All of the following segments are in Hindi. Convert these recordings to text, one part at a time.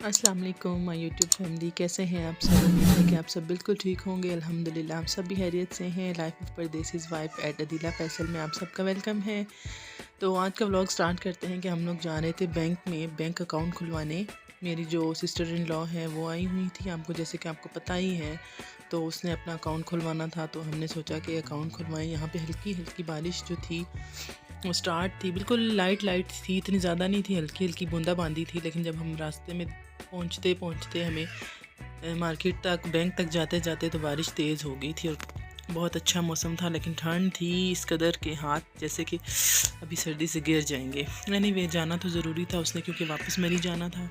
अस्सलाम वालेकुम माय यूट्यूब फैमिली, कैसे हैं आप सब। उम्मीद है कि आप सब बिल्कुल ठीक होंगे। अल्हम्दुलिल्लाह हम सब भी खैरियत से हैं। Life of Pardesi's wife at Adila Faisal में आप सबका वेलकम है। तो आज का व्लॉग स्टार्ट करते हैं कि हम लोग जा रहे थे बैंक में बैंक अकाउंट खुलवाने। मेरी जो सिस्टर इन लॉ है वो आई हुई थी, आपको जैसे कि आपको पता ही है। तो उसने अपना अकाउंट खुलवाना था, तो हमने सोचा कि अकाउंट खुलवाएं। यहाँ पे हल्की हल्की बारिश जो थी वो स्टार्ट थी, बिल्कुल लाइट लाइट थी, इतनी ज़्यादा नहीं थी, हल्की हल्की बूंदाबांदी थी। लेकिन जब हम रास्ते में पहुँचते पहुँचते हमें मार्केट तक बैंक तक जाते जाते तो बारिश तेज़ हो गई थी और बहुत अच्छा मौसम था। लेकिन ठंड थी इस कदर के हाथ जैसे कि अभी सर्दी से गिर जाएंगे। एनीवे जाना तो ज़रूरी था उसने, क्योंकि वापस मेरी जाना था।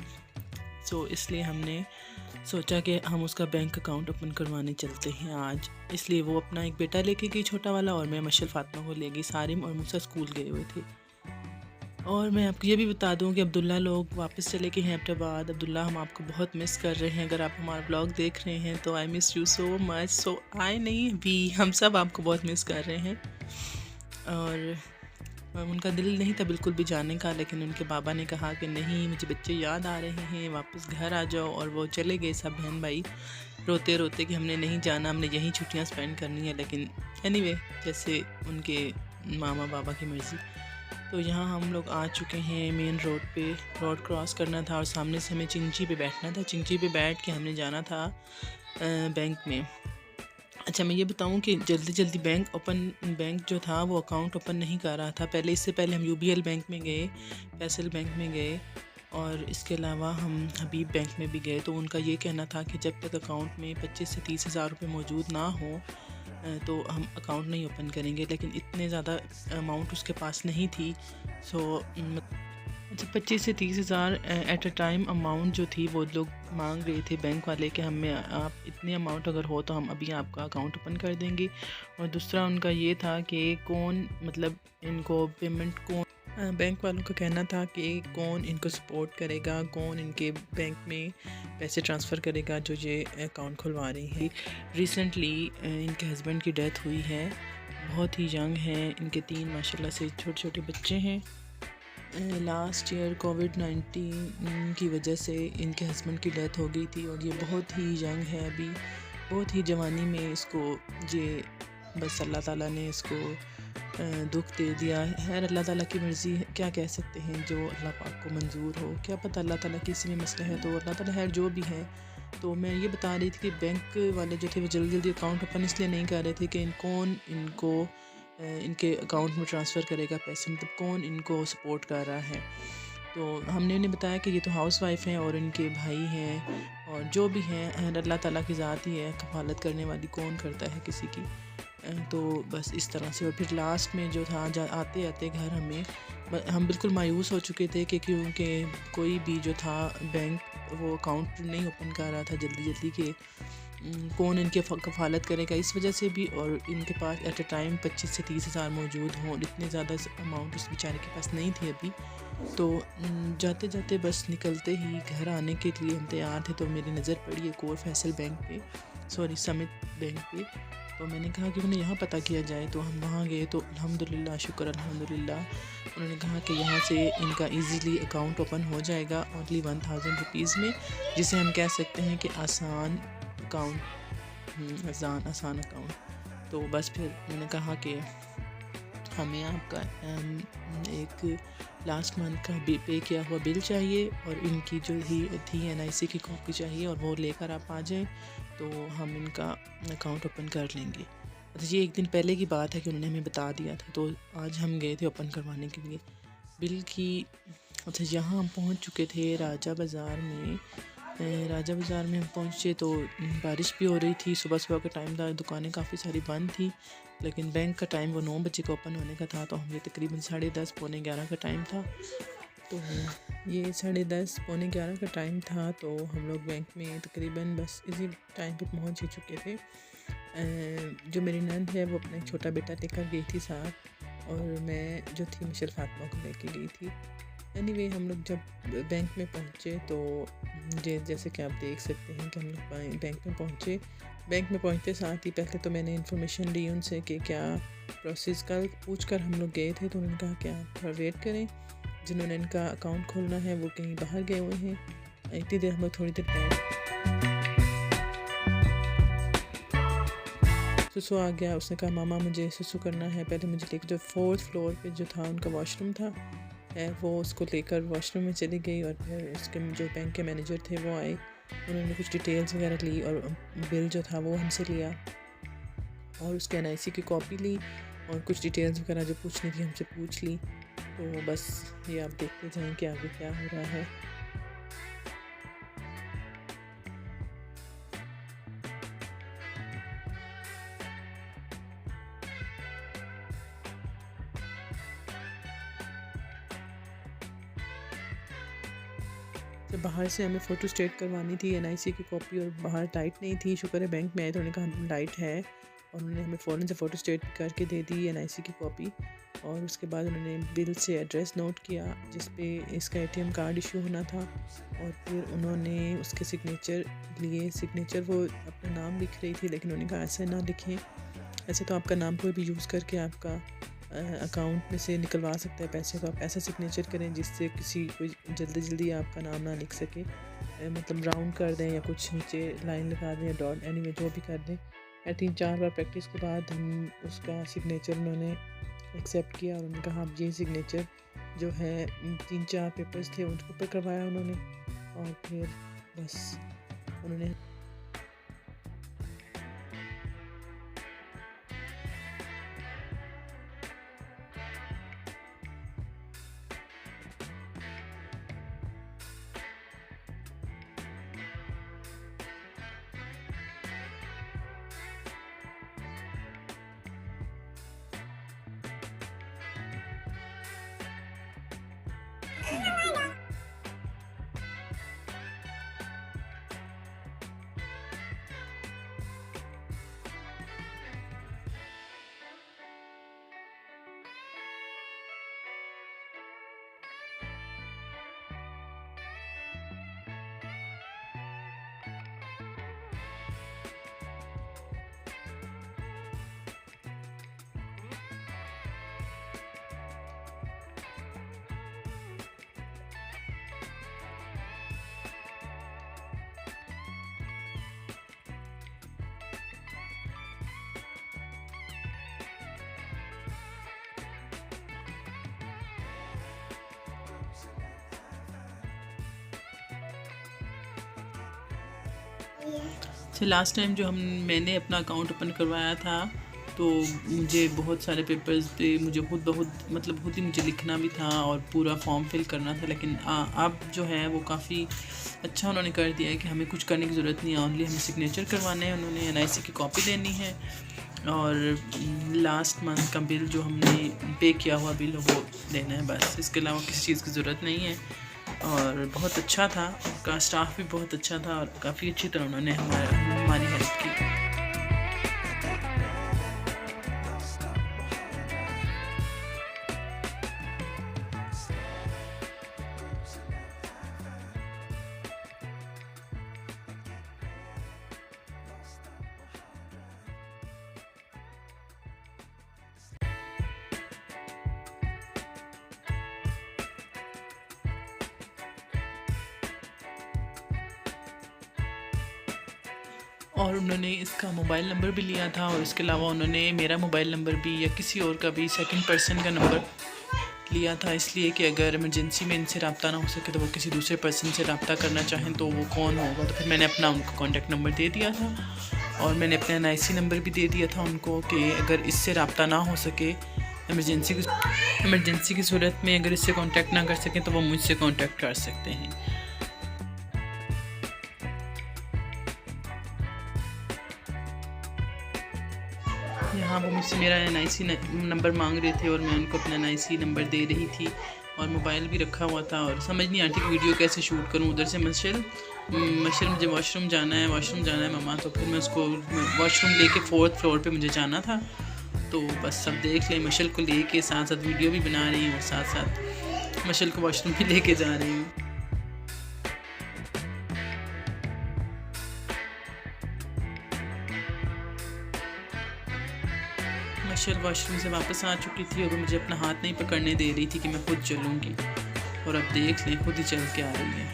सो इसलिए हमने सोचा कि हम उसका बैंक अकाउंट ओपन करवाने चलते हैं आज। इसलिए वो अपना एक बेटा लेके गई छोटा वाला, और मैं मशल फातिमा को ले गई। सारिम और मूसा स्कूल गए हुए थे। और मैं आपको ये भी बता दूं कि अब्दुल्ला लोग वापस चले गए हैं एबटाबाद। अब्दुल्ला, हम आपको बहुत मिस कर रहे हैं। अगर आप हमारा ब्लॉग देख रहे हैं तो I miss you so much. So I नहीं भी, हम सब आपको बहुत मिस कर रहे हैं। और उनका दिल नहीं था बिल्कुल भी जाने का, लेकिन उनके बाबा ने कहा कि नहीं, मुझे बच्चे याद आ रहे हैं, वापस घर आ जाओ। और वो चले गए सब बहन भाई रोते रोते कि हमने नहीं जाना, हमने यहीं छुट्टियां स्पेंड करनी है। लेकिन एनीवे जैसे उनके मामा बाबा की मर्ज़ी। तो यहाँ हम लोग आ चुके हैं मेन रोड पे। रोड क्रॉस करना था और सामने से हमें चिंची पे बैठना था। चिंची पे बैठ के हमने जाना था बैंक में। अच्छा, मैं ये बताऊं कि जल्दी जल्दी बैंक जो था वो अकाउंट ओपन नहीं कर रहा था। इससे पहले हम यूबीएल बैंक में गए, फैसल बैंक में गए, और इसके अलावा हम हबीब बैंक में भी गए। तो उनका ये कहना था कि जब तक अकाउंट में 25 से 30 हज़ार रुपये मौजूद ना हो तो हम अकाउंट नहीं ओपन करेंगे। लेकिन इतने ज़्यादा अमाउंट उसके पास नहीं थी। सो अच्छा, 25 से 30 हज़ार एट अ टाइम अमाउंट जो थी वो लोग मांग रहे थे बैंक वाले कि हमें आप इतने अमाउंट अगर हो तो हम अभी आपका अकाउंट ओपन कर देंगे। और दूसरा उनका ये था कि कौन, मतलब इनको पेमेंट कौन, बैंक वालों का कहना था कि कौन इनको सपोर्ट करेगा, कौन इनके बैंक में पैसे ट्रांसफ़र करेगा जो ये अकाउंट खुलवा रही हैं। रिसेंटली इनके हस्बैंड की डेथ हुई है, बहुत ही यंग हैं इनके 3 माशाल्लाह से छोटे छोटे बच्चे हैं। लास्ट ईयर कोविड-19 की वजह से इनके हस्बैंड की डेथ हो गई थी, और ये बहुत ही यंग है अभी, बहुत ही जवानी में इसको ये बस अल्लाह ताला ने इसको दुख दे दिया है। अल्लाह ताला की मर्ज़ी है, क्या कह सकते हैं, जो अल्लाह पाक को मंजूर हो, क्या पता अल्लाह ताला की इसी में मसला है। तो अल्लाह ताला है जो भी है। तो मैं ये बता रही थी कि बैंक वाले जो थे वो जल्दी जल्दी अकाउंट ओपन इसलिए नहीं कर रहे थे कि कौन इनको इनके अकाउंट में ट्रांसफ़र करेगा पैसे, मतलब कौन इनको सपोर्ट कर रहा है। तो हमने उन्हें बताया कि ये तो हाउस वाइफ हैं और इनके भाई हैं, और जो भी हैं अल्लाह ताला की ज़ात ही है, कफ़ालत करने वाली कौन करता है किसी की। तो बस इस तरह से। और फिर लास्ट में जो था आते आते घर हम बिल्कुल मायूस हो चुके थे कि क्योंकि कोई भी जो था बैंक वो अकाउंट नहीं ओपन कर रहा था जल्दी जल्दी के कौन इनके कफ़ालत करेगा, इस वजह से भी। और इनके पास एट अ टाइम 25 से 30 हज़ार मौजूद हों, इतने ज़्यादा अमाउंट उस बेचारे के पास नहीं थी अभी। तो जाते जाते बस निकलते ही घर आने के लिए हम तैयार थे, तो मेरी नज़र पड़ी एक और फैसल बैंक पे, सॉरी समित बैंक पे। तो मैंने कहा कि उन्हें यहाँ पता किया जाए। तो हम वहाँ गए तो अल्हम्दुलिल्लाह, शुक्र अल्हम्दुलिल्लाह, उन्होंने कहा कि यहाँ से इनका इजीली अकाउंट ओपन हो जाएगा ओनली 1000 रुपीज़ में, जिसे हम कह सकते हैं कि आसान अकाउंट, आसान अकाउंट। तो बस फिर मैंने कहा कि हमें आपका एक लास्ट मंथ का पे किया हुआ बिल चाहिए, और इनकी जो थी NIC की कॉपी चाहिए, और वो लेकर आप आ जाएं तो हम इनका अकाउंट ओपन कर लेंगे। अच्छा, ये एक दिन पहले की बात है कि उन्होंने हमें बता दिया था। तो आज हम गए थे ओपन करवाने के लिए बिल की। अच्छा, यहाँ हम पहुँच चुके थे राजा बाज़ार में। राजा बाज़ार में हम पहुँचे तो बारिश भी हो रही थी, सुबह सुबह का टाइम था, दुकानें काफ़ी सारी बंद थी। लेकिन बैंक का टाइम वो 9 बजे का ओपन होने का था, तो हमें तकरीबन 10:30 पौने 11 का टाइम था। तो ये 10:30 पौने 11 का टाइम था, तो हम लोग बैंक में तकरीबन बस इसी टाइम पे पहुँच ही चुके थे। जो मेरी नंद है वो अपना एक छोटा बेटा लेकर गई थी साथ, और मैं जो थी मशल फातिमा को लेके गई थी। एनीवे हम लोग जब बैंक में पहुँचे तो जैसे कि आप देख सकते हैं कि हम लोग बैंक में पहुँचे। बैंक में पहुँचते साथ ही पहले तो मैंने इन्फॉर्मेशन ली उनसे कि क्या प्रोसेस, कल पूछ कर हम लोग गए थे। तो उन्होंने कहा कि आप थोड़ा वेट करें, जिन्होंने इनका अकाउंट खोलना है वो कहीं बाहर गए हुए हैं, इतनी देर हम लोग थोड़ी देर बैठ, सुसु आ गया। उसने कहा मामा मुझे सुसु करना है, पहले मुझे लेकर जो 4th फ्लोर पे जो था उनका वॉशरूम था वो उसको लेकर वॉशरूम में चली गई। और फिर उसके जो बैंक के मैनेजर थे वो आए, उन्होंने कुछ डिटेल्स वगैरह ली और बिल जो था वो हमसे लिया और उसके NIC की कॉपी ली और कुछ डिटेल्स वगैरह जो पूछनी थी हमसे पूछ ली। तो बस ये आप देखते जाएं कि आगे क्या हो रहा है। तो बाहर से हमें फ़ोटो स्टेट करवानी थी NIC की कॉपी और बाहर लाइट नहीं थी। शुक्र है बैंक में आए तो उन्होंने कहा लाइट है और उन्होंने हमें फ़ौरन से फ़ोटो स्टेट करके दे दी NIC की कॉपी। और उसके बाद उन्होंने बिल से एड्रेस नोट किया जिस पे इसका ATM कार्ड इशू होना था और फिर उन्होंने उसके सिग्नेचर लिए। सिग्नेचर वो अपना नाम लिख रही थी लेकिन उन्होंने कहा ऐसे ना लिखें, ऐसे तो आपका नाम कोई भी यूज़ करके आपका अकाउंट में से निकलवा सकता है पैसे, तो आप ऐसा सिग्नेचर करें जिससे किसी कोई जल्दी आपका नाम ना लिख सके। मतलब राउंड कर दें या कुछ नीचे लाइन लगा दें या डॉट, एनीवे जो भी कर दें। 3-4 बार प्रैक्टिस के बाद हम उसका सिग्नेचर उन्होंने एक्सेप्ट किया और उन्होंने कहा आप ये सिग्नेचर जो है 3-4 पेपर्स थे उनके ऊपर करवाया उन्होंने। और फिर बस उन्होंने लास्ट टाइम जो मैंने अपना अकाउंट ओपन करवाया था तो मुझे बहुत सारे पेपर्स थे, मुझे खुद ही मुझे लिखना भी था और पूरा फॉर्म फिल करना था। लेकिन अब जो है वो काफ़ी अच्छा उन्होंने कर दिया है कि हमें कुछ करने की ज़रूरत नहीं है, ओनली हमें सिग्नेचर करवाने हैं, उन्होंने NIC की कॉपी देनी है और लास्ट मंथ का बिल जो हमने पे किया हुआ बिल वो देना है बस। इसके अलावा किसी चीज़ की ज़रूरत नहीं है। और बहुत अच्छा था, उनका स्टाफ भी बहुत अच्छा था और काफ़ी अच्छी तरह उन्होंने हमारी हेल्प की। और उन्होंने इसका मोबाइल नंबर भी लिया था और इसके अलावा उन्होंने मेरा मोबाइल नंबर भी या किसी और का भी सेकंड पर्सन का नंबर लिया था, इसलिए कि अगर इमरजेंसी में इनसे रब्ता ना हो सके तो वो किसी दूसरे पर्सन से रब्ता करना चाहें तो वो कौन होगा। तो फिर मैंने अपना उनको कॉन्टैक्ट नंबर दे दिया था और मैंने अपना NIC नंबर भी दे दिया था उनको कि अगर इससे रब्ता ना हो सके इमरजेंसी की सूरत में अगर इससे कॉन्टैक्ट ना कर सकें तो वो मुझसे कॉन्टैक्ट कर सकते हैं। यहाँ वो मुझसे मेरा NIC नंबर मांग रहे थे और मैं उनको अपना NIC नंबर दे रही थी और मोबाइल भी रखा हुआ था और समझ नहीं आती कि वीडियो कैसे शूट करूँ। उधर से मशल मुझे वॉशरूम जाना है मम्मा, तो फिर मैं उसको वॉशरूम लेके 4th फ्लोर पे मुझे जाना था। तो बस सब देख लें, मशल को लेके साथ साथ वीडियो भी बना रही हूँ और साथ साथ मशल को वॉशरूम भी लेके जा रही हूँ। मशल वॉशरूम से वापस आ चुकी थी और वो मुझे अपना हाथ नहीं पकड़ने दे रही थी कि मैं खुद चलूँगी और अब देख लें खुद ही चल के आ रही है।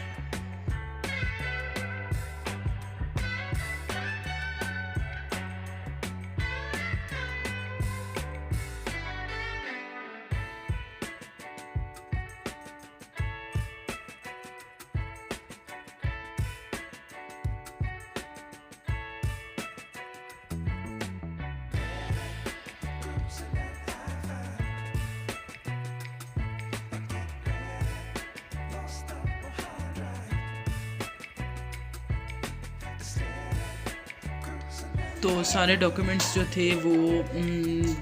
तो सारे डॉक्यूमेंट्स जो थे वो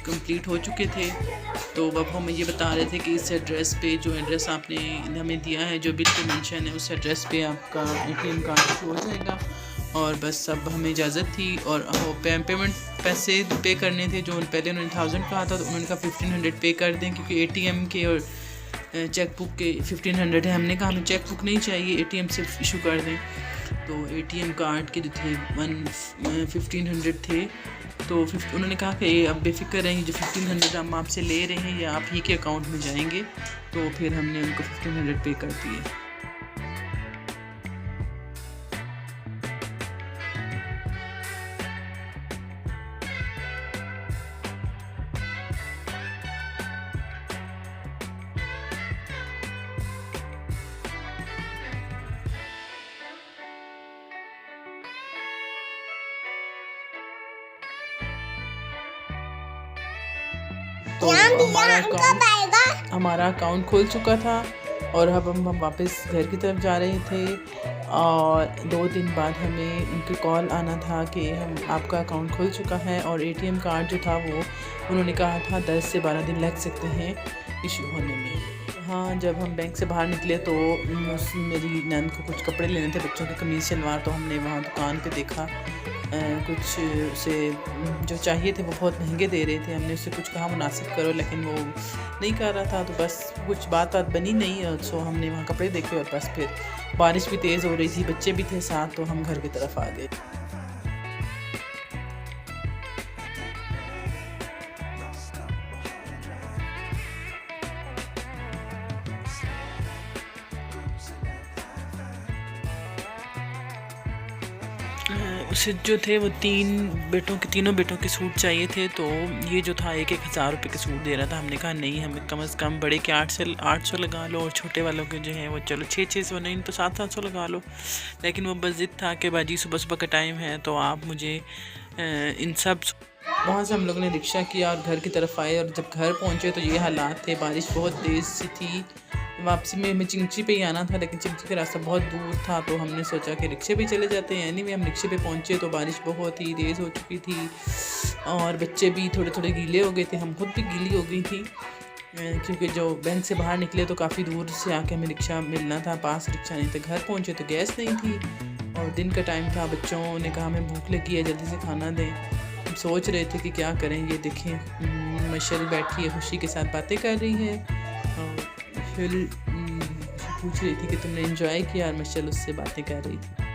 कंप्लीट हो चुके थे। तो अब हमें ये बता रहे थे कि इस एड्रेस पे, जो एड्रेस आपने हमें दिया है, जो बिल पे मेंशन है, उस एड्रेस पे आपका ATM कार्ड हो जाएगा। और बस अब हमें इजाज़त थी। और पेमेंट पैसे पे करने थे, जो पहले उन्होंने 1000 कहा था, तो उन्होंने कहा 1500 पे कर दें, क्योंकि ATM के और चेक बुक के 1500 है। हमने कहा हमें चेक बुक नहीं चाहिए, ATM से इशू कर दें। तो ATM कार्ड के जो थे 1500 थे। तो उन्होंने कहा कि अब बेफिक्र रहें, जो 1500 हम आपसे ले रहे हैं या आप ही के अकाउंट में जाएंगे। तो फिर हमने उनको 1500 पे कर दिए। तो हमारा अकाउंट खुल चुका था और अब हम वापस घर की तरफ जा रहे थे। और 2 दिन बाद हमें उनकी कॉल आना था कि आपका अकाउंट खुल चुका है। और ATM कार्ड जो था वो उन्होंने कहा था 10 से 12 दिन लग सकते हैं इशू होने में। हाँ, जब हम बैंक से बाहर निकले तो मेरी नंद को कुछ कपड़े लेने थे, बच्चों के कमीज़ शलवार। तो हमने वहाँ दुकान पे देखा कुछ से जो चाहिए थे वो बहुत महंगे दे रहे थे। हमने उससे कुछ कहा मुनासिब करो, लेकिन वो नहीं कर रहा था। तो बस कुछ बात बनी नहीं। सो हमने वहाँ कपड़े देखे और बस फिर बारिश भी तेज़ हो रही थी, बच्चे भी थे साथ, तो हम घर की तरफ आ गए। उसे जो थे वो तीनों बेटों के सूट चाहिए थे। तो ये जो था 1,000 रुपये के सूट दे रहा था। हमने कहा नहीं, हमें कम से कम बड़े के 800 लगा लो, और छोटे वालों के जो हैं वो चलो 600 नहीं तो 700 लगा लो। लेकिन वो बस जिद था कि बाजी सुबह सुबह का टाइम है तो आप मुझे इन सब। वहाँ से हम लोगों ने रिक्शा किया और घर की तरफ आए। और जब घर पहुँचे तो ये हालात थे, बारिश बहुत तेज़ सी थी। वापसी में हमें चिंची पे ही आना था, लेकिन चिंची का रास्ता बहुत दूर था। तो हमने सोचा कि रिक्शे पे चले जाते हैं। एनीवे हम रिक्शे पे पहुँचे तो बारिश बहुत ही तेज़ हो चुकी थी और बच्चे भी थोड़े थोड़े गीले हो गए थे। हम खुद भी गीली हो गई थी, क्योंकि जो बैंक से बाहर निकले तो काफ़ी दूर से आके हमें रिक्शा मिलना था, पास रिक्शा नहीं था। घर पहुँचे तो गैस नहीं थी और दिन का टाइम था। बच्चों ने कहा हमें भूख लगी है, जल्दी से खाना दें। हम सोच रहे थे कि क्या करें। ये देखें, मशल बैठी है, खुशी के साथ बातें कर रही है। और फिर पूछ रही थी कि तुमने एंजॉय किया, और मशल उससे बातें कर रही थी।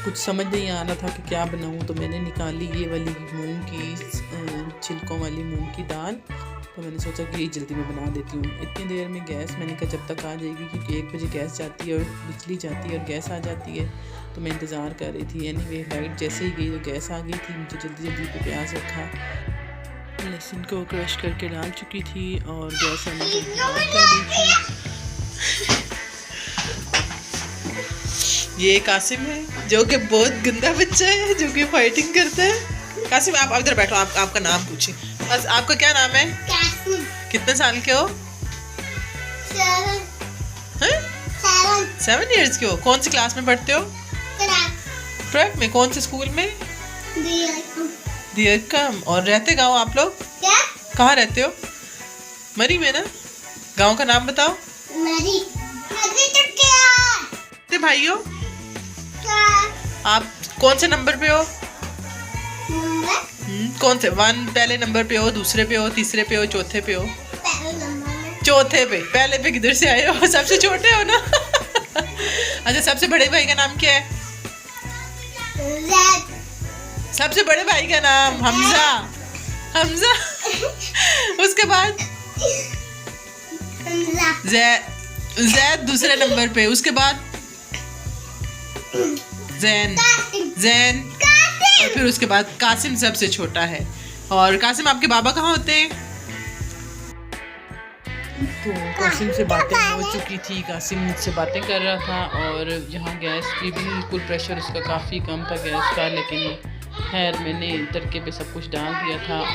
कुछ समझ नहीं आ रहा था कि क्या बनाऊं, तो मैंने निकाली ये वाली मूंग की छिलकों वाली मूंग की दाल। तो मैंने सोचा कि ये जल्दी मैं बना देती हूँ। इतनी देर में गैस, मैंने कहा जब तक आ जाएगी, क्योंकि 1 बजे गैस जाती है और बिजली जाती है और गैस आ जाती है। तो मैं इंतज़ार कर रही थी। एनीवे लाइट जैसे ही गई तो गैस आ गई थी। मुझे जल्दी जल्दी पे प्याज रखा, लहसुन को क्रश करके डाल चुकी थी और गैस आने का इंतज़ार कर रही थी। ये कासिम है जो कि बहुत गंदा बच्चा है, जो कि फाइटिंग करता है। कासिम आप इधर बैठो, आपका नाम पूछे। बस आपका क्या नाम है? कासिम। कितने साल के हो? 7 इयर्स के हो। कौन सी क्लास में पढ़ते हो? ट्रैक में। कौन से स्कूल में? दियरकम। और रहते गाँव आप लोग? कहाँ रहते हो? मरी में ना। गाँव का नाम बताओ। मरी भाई हो आप? कौन से नंबर पे हो? कौन से? 1 पहले नंबर पे हो, दूसरे पे हो, तीसरे पे हो, चौथे पे हो? चौथे पे। पहले पे किधर से आए हो? सबसे छोटे हो ना? अच्छा, सबसे बड़े भाई का नाम क्या है? सबसे बड़े भाई का नाम हमजा। उसके बाद जैद दूसरे नंबर पे। उसके बाद जैन। और फिर उसके बाद कासिम सबसे छोटा है। और कासिम, आपके बाबा कहाँ होते हैं? तो कासिम से बातें हो चुकी थी। कासिम मुझसे बातें कर रहा था और यहाँ गैस की भी बिल्कुल प्रेशर उसका काफ़ी कम था गैस का। लेकिन खैर मैंने तड़के पे सब कुछ डाल दिया था और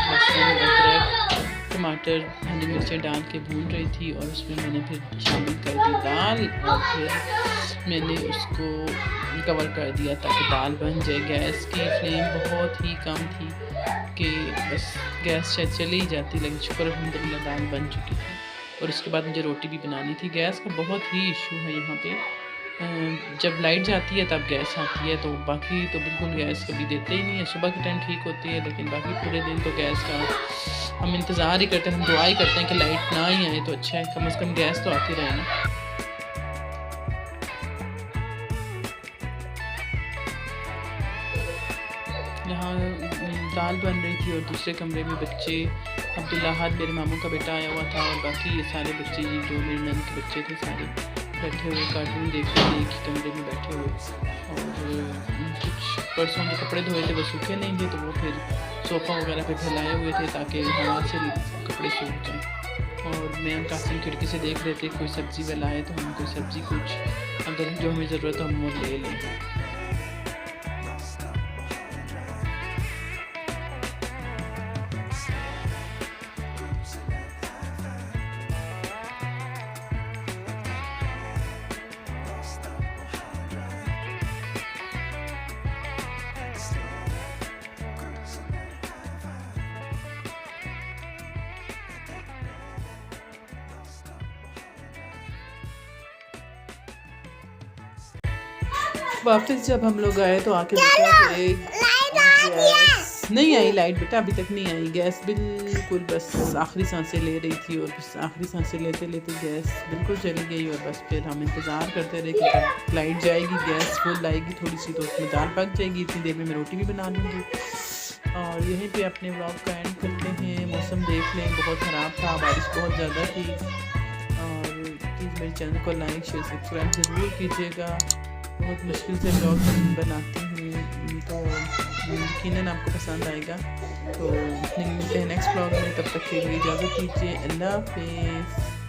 लहसुन अदरक टमाटर हरी मिर्चें डाल के भून रही थी और उसमें मैंने फिर शामिल कर दी दाल और फिर मैंने उसको कवर कर दिया ताकि दाल बन जाए। गैस की फ्लेम बहुत ही कम थी कि बस गैस शायद चली ही जाती, लेकिन शुक्र अल्हम्दुलिल्लाह दाल बन चुकी थी। और उसके बाद मुझे रोटी भी बनानी थी। गैस का बहुत ही इशू है यहाँ पे, जब लाइट जाती है तब गैस आती है, तो बाकी तो बिल्कुल गैस कभी देते ही नहीं है। सुबह के टाइम ठीक होती है, लेकिन बाकी पूरे दिन तो गैस का हम इंतज़ार ही करते हैं, हम दुआ ही करते हैं कि लाइट ना ही आए तो अच्छा है, कम से कम गैस तो आती रहे ना। यहाँ दाल बन रही थी और दूसरे कमरे में बच्चे अब्दुल्ला हाद मेरे मामू का बेटा आया हुआ था और बाकी ये सारे बच्चे जो मेरे नंद के बच्चे थे सारे बैठे हुए कार्टून देख रहे थे, एक ही कमरे में बैठे हुए। और कुछ परसों के कपड़े धोए थे वो सूखे नहीं थे, तो वो फिर सोफ़ा वगैरह पे फैलाए हुए थे ताकि हवा से कपड़े सूख जाएँ। और मैं कासिम खिड़की से देख रहे थे कोई सब्ज़ी वाला आए तो हम कोई सब्ज़ी कुछ अगर जो हमें ज़रूरत हो हम वो ले लें। वापस जब हम लोग आए तो आके देखा कि गैस नहीं आई। लाइट बेटा अभी तक नहीं आई। गैस बिल्कुल बस आखिरी सांसें ले रही थी और बस आखिरी सांसें लेते लेते गैस बिल्कुल चली गई। और बस फिर हम इंतज़ार करते रहे कि जब लाइट जाएगी गैस फुल आएगी थोड़ी सी तो उसमें दाल पक जाएगी, इतनी देर में मैं रोटी भी बना लूँगी। और यहीं पे अपने व्लॉग का एंड करते हैं। मौसम देख लें बहुत ख़राब था, बारिश बहुत ज़्यादा थी। और प्लीज़ मेरे चैनल को लाइक शेयर सब्सक्राइब ज़रूर कीजिएगा। बहुत मुश्किल से व्लॉग बनाती हूँ तो यकीनन आपको पसंद आएगा। तो मिलते हैं नेक्स्ट व्लॉग में, तब तक के लिए इजाज़त दीजिए। अल्लाह हाफ़िज़।